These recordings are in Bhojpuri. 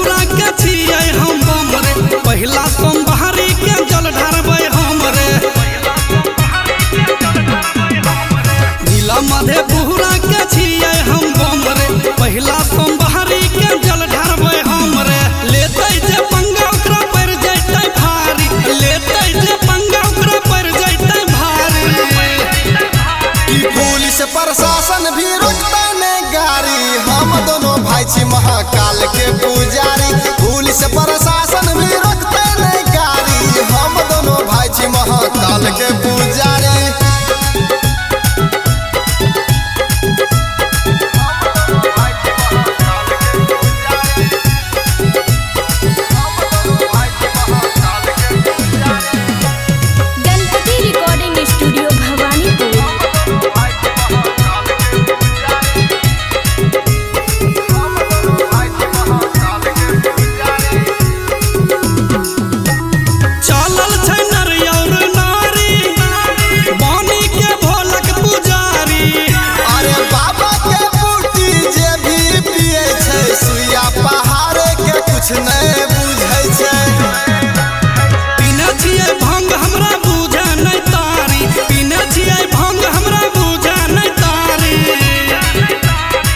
बहुरा के छियै हम बम रे, पहिला सोमवारी के जल ढारबै हम रे। जिला मधेपुरा के छियै हम बम रे, पहिला सोमवारी के जल ढारबै हम रे। लेतै जे पंगा ओकरा पड़ जैतै भारी, लेतै जे पंगा ओकरा पड़ जैतै भारी। कि पुलिस प्रशासन भी रोकता ने गाड़ी, हम दोनों भाई छी महाकाल के पुजारी। पुलिस प्रशासन भी रोकता ने गाड़ी, हम दोनों भाई छी महाकाल के पुजारी। नहीं बुझै छै पीने छियै भंग हमरा बुझे नहीं तारी, पीने छियै भंग हमरा बुझे नहीं तारी।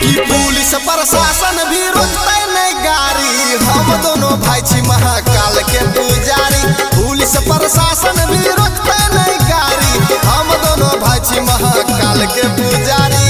कि पुलिस प्रशासन भी रोकते नहीं गाड़ी, हम दोनों भाई छी महाकाल के पुजारी। पुलिस प्रशासन भी रोकते नहीं गाड़ी, हम दोनों भाई छी महाकाल के पुजारी।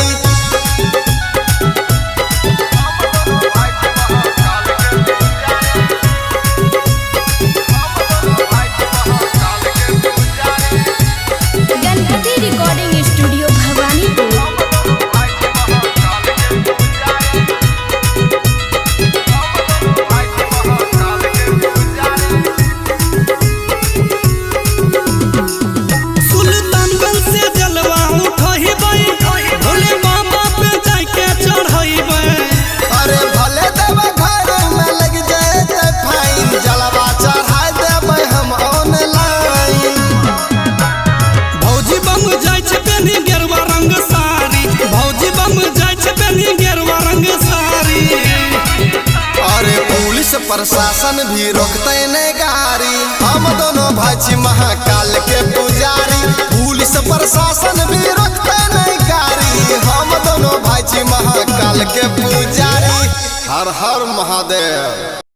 प्रशासन भी रोकते नहीं गाड़ी, हम दोनों भाई छी महाकाल के पुजारी। पुलिस प्रशासन भी रोकते नहीं गाड़ी, हम दोनों भाई छी महाकाल के पुजारी। हर हर महादेव।